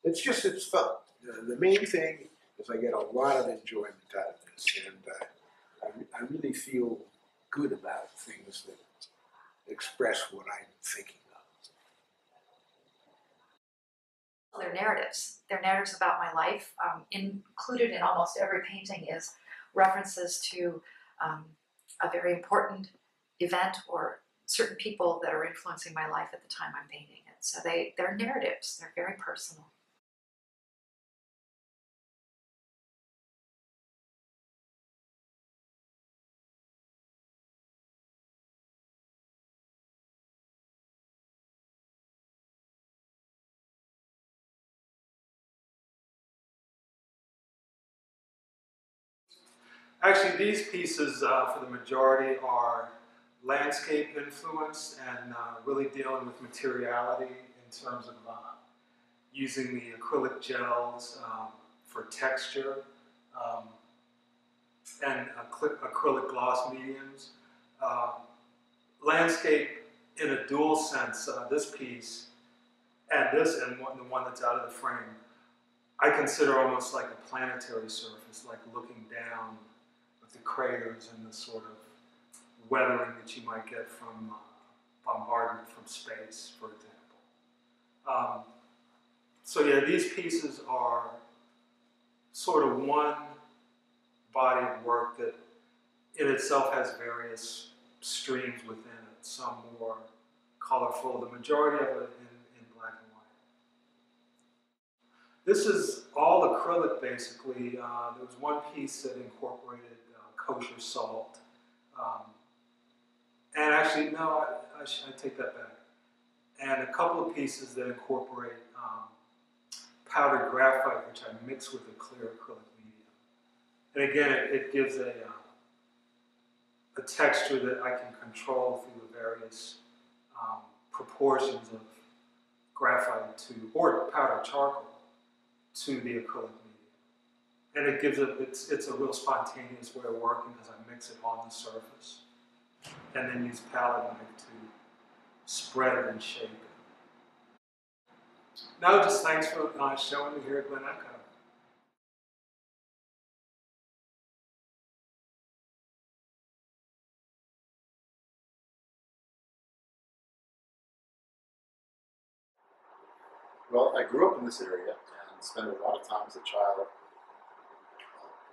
It's fun. The main thing is I get a lot of enjoyment out of this, and I really feel good about things that express what I'm thinking of. They're narratives. They're narratives about my life. Included in almost every painting is references to a very important event or certain people that are influencing my life at the time I'm painting it. So they're narratives. They're very personal. Actually, these pieces, for the majority, are landscape influenced and really dealing with materiality in terms of using the acrylic gels for texture and acrylic gloss mediums. Landscape in a dual sense, this piece and the one that's out of the frame, I consider almost like a planetary surface, like looking down with the craters and the sort of weathering that you might get from bombardment from space, for example. So yeah, these pieces are sort of one body of work that in itself has various streams within it, some more colorful, the majority of it in black and white. This is all acrylic basically. There was one piece that incorporated kosher salt. And actually, no, I take that back. And a couple of pieces that incorporate powdered graphite, which I mix with a clear acrylic medium. And again, it gives a texture that I can control through the various proportions of graphite or powdered charcoal to the acrylic medium. And it gives it's a real spontaneous way of working because I mix it on the surface and then use palette knife to spread it and shape it. No, just thanks for showing me here at Glen Echo. Well, I grew up in this area and spent a lot of time as a child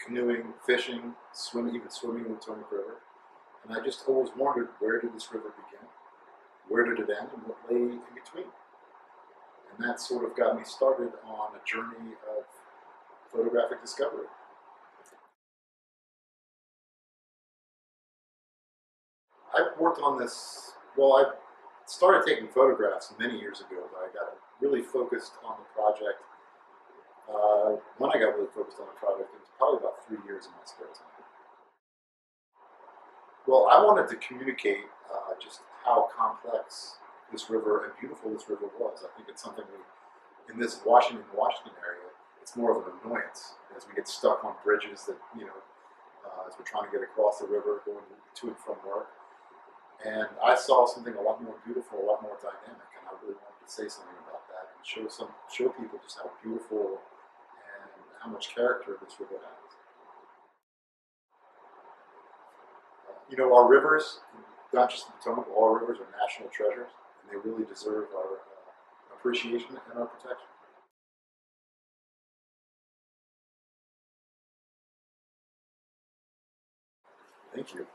canoeing, fishing, swimming, even swimming in the Potomac River. And I just always wondered, where did this river begin? Where did it end, and what lay in between? And that sort of got me started on a journey of photographic discovery. I've worked on this, well, I started taking photographs many years ago, but I got really focused on the project. When I got really focused on the project, it was probably about 3 years in my spare time. Well, I wanted to communicate just how complex this river and beautiful this river was. I think it's something in this Washington area, it's more of an annoyance as we get stuck on bridges that, as we're trying to get across the river, going to and from work. And I saw something a lot more beautiful, a lot more dynamic, and I really wanted to say something about that and show people just how beautiful and how much character this river has. Our rivers, not just the Potomac, all rivers are national treasures, and they really deserve our appreciation and our protection. Thank you.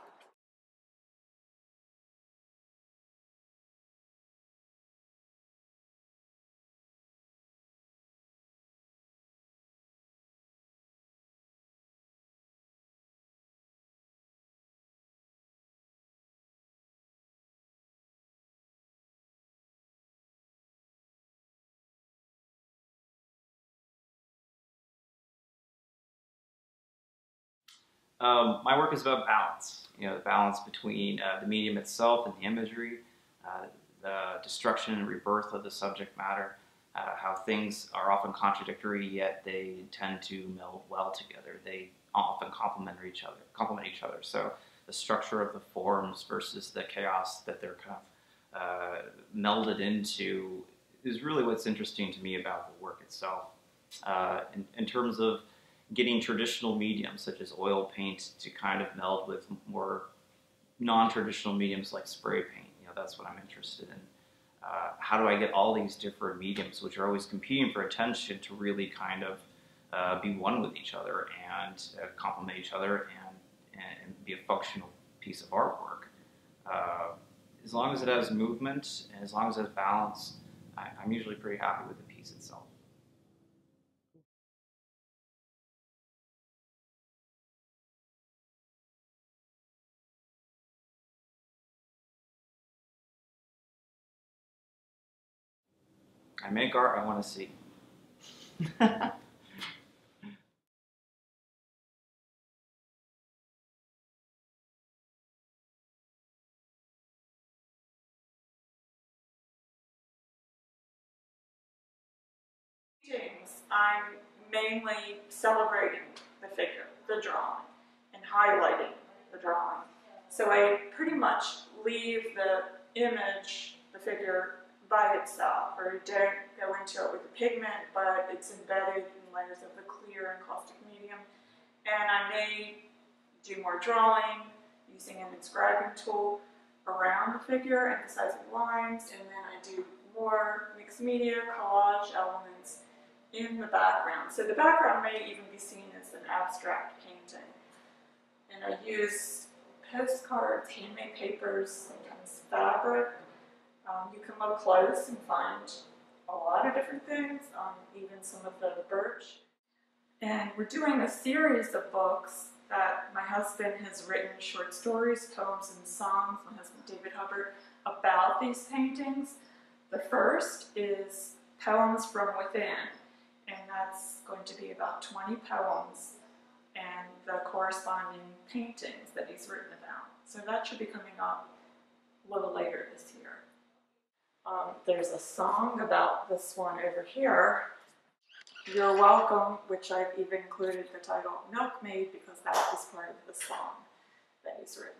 My work is about balance, the balance between the medium itself and the imagery, the destruction and rebirth of the subject matter, how things are often contradictory, yet they tend to meld well together. They often complement each other. So the structure of the forms versus the chaos that they're kind of melded into is really what's interesting to me about the work itself. In terms of getting traditional mediums such as oil paint to kind of meld with more non-traditional mediums like spray paint. That's what I'm interested in. How do I get all these different mediums, which are always competing for attention, to really kind of be one with each other and complement each other and be a functional piece of artwork. As long as it has movement and as long as it has balance, I'm usually pretty happy with the piece itself. I make art I want to see. I'm mainly celebrating the figure, the drawing, and highlighting the drawing. So I pretty much leave the image, the figure, by itself, or don't go into it with the pigment, but it's embedded in layers of the clear and caustic medium. And I may do more drawing using an inscribing tool around the figure, emphasizing lines, and then I do more mixed media, collage elements in the background. So the background may even be seen as an abstract painting. And I use postcards, handmade papers, sometimes fabric. You can look close and find a lot of different things, even some of the birch. And we're doing a series of books that my husband has written short stories, poems, and songs, my husband David Hubbard, about these paintings. The first is Poems from Within, and that's going to be about 20 poems and the corresponding paintings that he's written about. So that should be coming up a little later this year. There's a song about this one over here, You're Welcome, which I've even included the title Milkmaid because that was part of the song that he's written.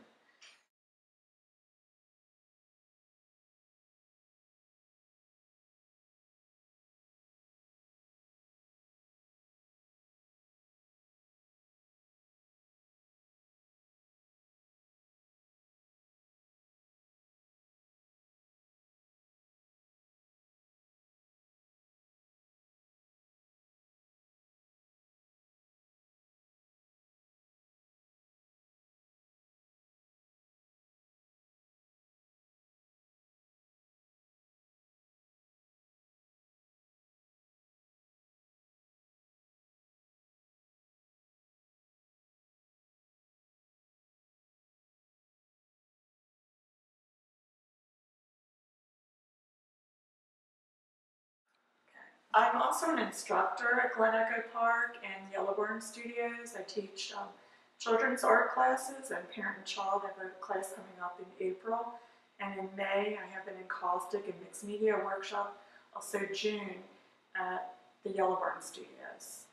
I'm also an instructor at Glen Echo Park and Yellowburn Studios. I teach children's art classes, and parent and child. I have a class coming up in April. And in May, I have an encaustic and mixed media workshop. Also June at the Yellowburn Studios.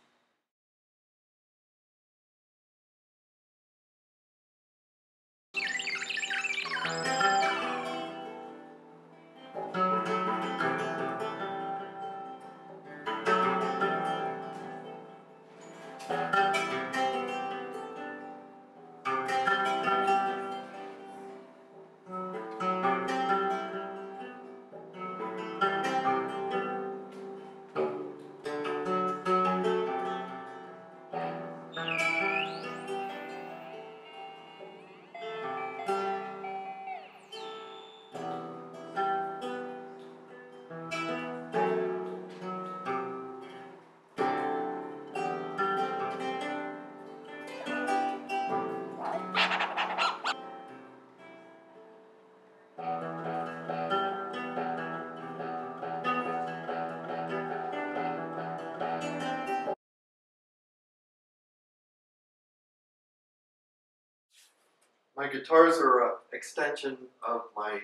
My guitars are an extension of my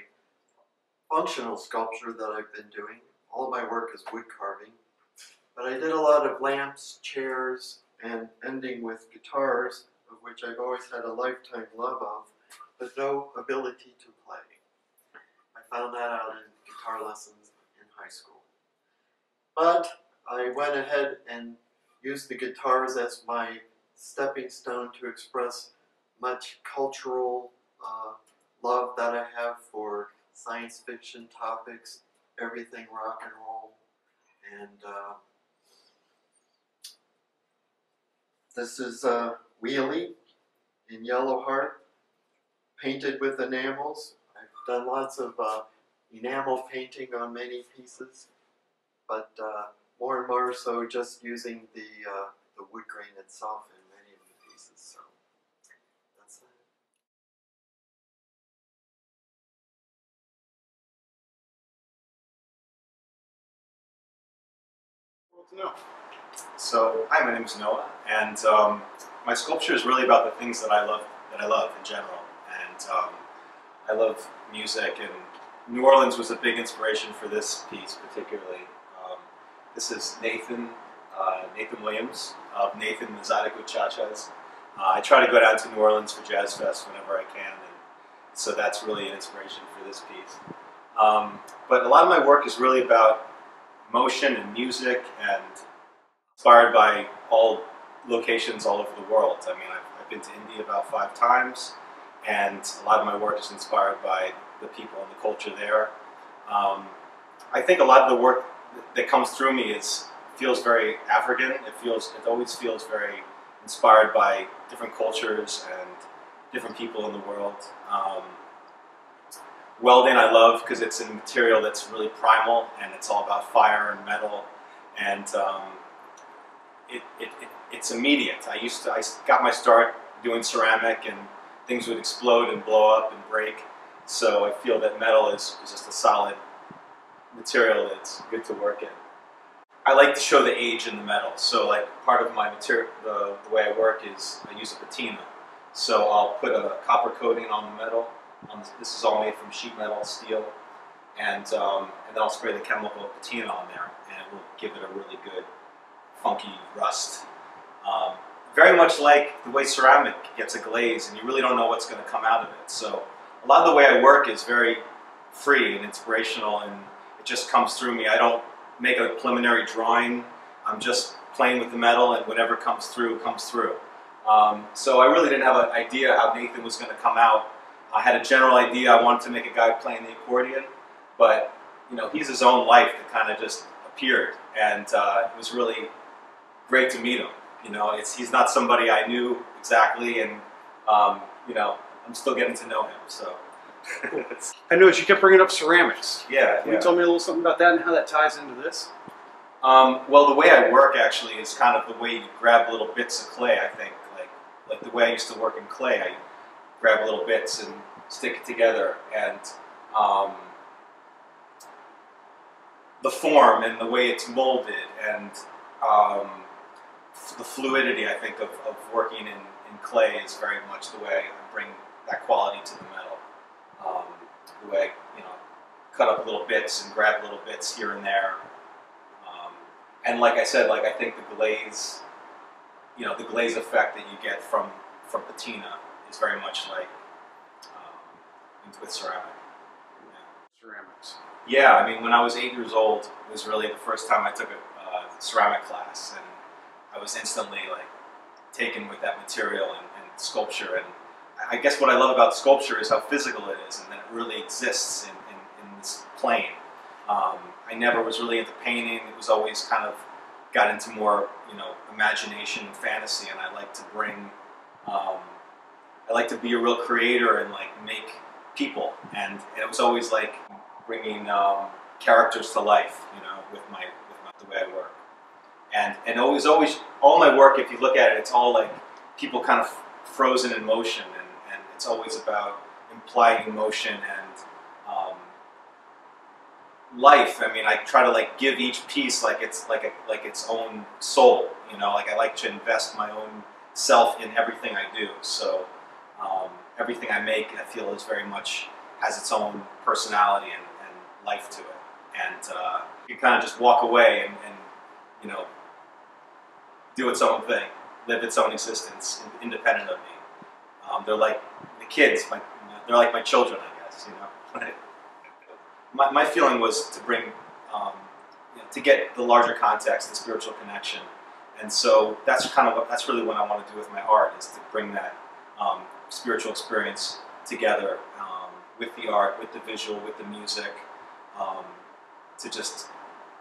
functional sculpture that I've been doing. All of my work is wood carving. But I did a lot of lamps, chairs, and ending with guitars, of which I've always had a lifetime love of, but no ability to play. I found that out in guitar lessons in high school. But I went ahead and used the guitars as my stepping stone to express much cultural love that I have for science fiction topics, everything rock and roll. And this is Wheelie in Yellow Heart, painted with enamels. I've done lots of enamel painting on many pieces, but more and more so just using the wood grain itself in many of the pieces. So that's it. No. So, hi, my name is Noah, and my sculpture is really about the things that I love in general. And I love music, and New Orleans was a big inspiration for this piece, particularly. This is Nathan Williams of Nathan and the Zydeco Cha-Chas. I try to go down to New Orleans for Jazz Fest whenever I can, and so that's really an inspiration for this piece. But a lot of my work is really about motion and music, and inspired by all locations all over the world. I mean, I've been to India about 5 times, and a lot of my work is inspired by the people and the culture there. I think a lot of the work that comes through me feels very African. It always feels very inspired by different cultures and different people in the world. Welding I love because it's a material that's really primal, and it's all about fire and metal, and it's immediate. I got my start doing ceramic, and things would explode and blow up and break, so I feel that metal is just a solid material that's good to work in. I like to show the age in the metal, so like part of my material, the way I work is I use a patina. So I'll put a copper coating on the metal. This is all made from sheet metal, steel, and then I'll spray the chemical patina on there, and it will give it a really good, funky rust. Very much like the way ceramic gets a glaze, and you really don't know what's going to come out of it. So a lot of the way I work is very free and inspirational, and it just comes through me. I don't make a preliminary drawing. I'm just playing with the metal, and whatever comes through, comes through. So I really didn't have an idea how Nathan was going to come out. I had a general idea. I wanted to make a guy playing the accordion, but you know, he's his own life that kind of just appeared, and it was really great to meet him. You know, he's not somebody I knew exactly, and you know, I'm still getting to know him. So I noticed you kept bringing up ceramics. yeah. Can you tell me a little something about that and how that ties into this? Well, the way I work actually is kind of the way you grab little bits of clay. I think, like the way I used to work in clay, I grab little bits and stick it together, and the form and the way it's molded, and the fluidity, I think, of working in clay is very much the way I bring that quality to the metal. The way I, cut up little bits and grab little bits here and there. And like I said, I think the glaze, the glaze effect that you get from patina is very much like with ceramic. Yeah. Ceramics. Yeah, I mean, when I was 8 years old, it was really the first time I took a ceramic class, and I was instantly taken with that material and sculpture. And I guess what I love about sculpture is how physical it is, and that it really exists in this plane. I never was really into painting. It was always kind of got into more, imagination and fantasy, and I like to bring, I like to be a real creator and make people, and it was always bringing characters to life, with the way I work, and always all my work, if you look at it, it's all people kind of frozen in motion, and it's always about implying emotion and life. I mean, I try to give each piece it's its own soul. I like to invest my own self in everything I do. So everything I make, I feel, is very much has its own personality and life to it. And you kind of just walk away and do its own thing, live its own existence, independent of me. They're like the kids. They're like my children, I guess. My feeling was to bring, to get the larger context, the spiritual connection. And so that's really what I want to do with my art, is to bring that spiritual experience together with the art, with the visual, with the music, to just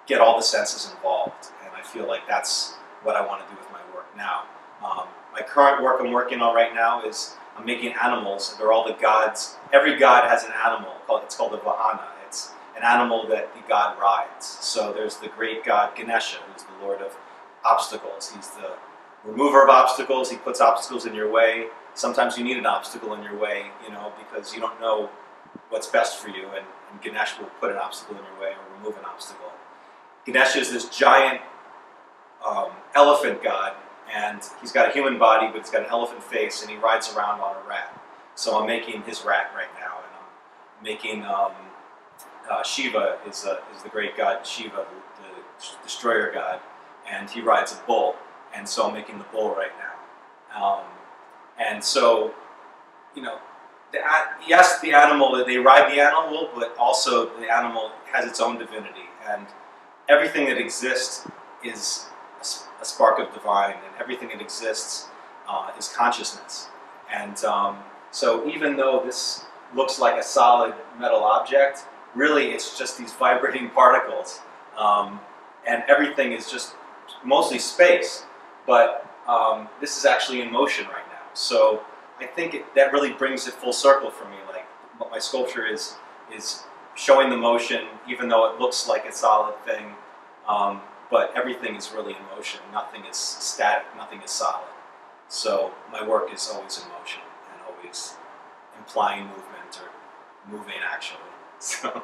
get all the senses involved. And I feel like that's what I want to do with my work now. My current work I'm working on right now is I'm making animals. They're all the gods. Every god has an animal. It's called a vahana. It's an animal that the god rides. So there's the great god Ganesha, who's the lord of obstacles. He's the remover of obstacles. He puts obstacles in your way. Sometimes you need an obstacle in your way, because you don't know what's best for you, and Ganesh will put an obstacle in your way or remove an obstacle. Ganesha is this giant elephant god, and he's got a human body, but he's got an elephant face, and he rides around on a rat. So I'm making his rat right now, and I'm making Shiva is the great god Shiva, the destroyer god, and he rides a bull, and so I'm making the bull right now. And so, yes, the animal, they ride the animal, but also the animal has its own divinity, and everything that exists is a spark of divine, and everything that exists is consciousness. And so even though this looks like a solid metal object, really it's just these vibrating particles, and everything is just mostly space, but this is actually in motion right now. So I think that really brings it full circle for me. Like, what my sculpture is showing the motion, even though it looks like a solid thing, but everything is really in motion. Nothing is static, nothing is solid. So my work is always in motion and always implying movement or moving actually. So.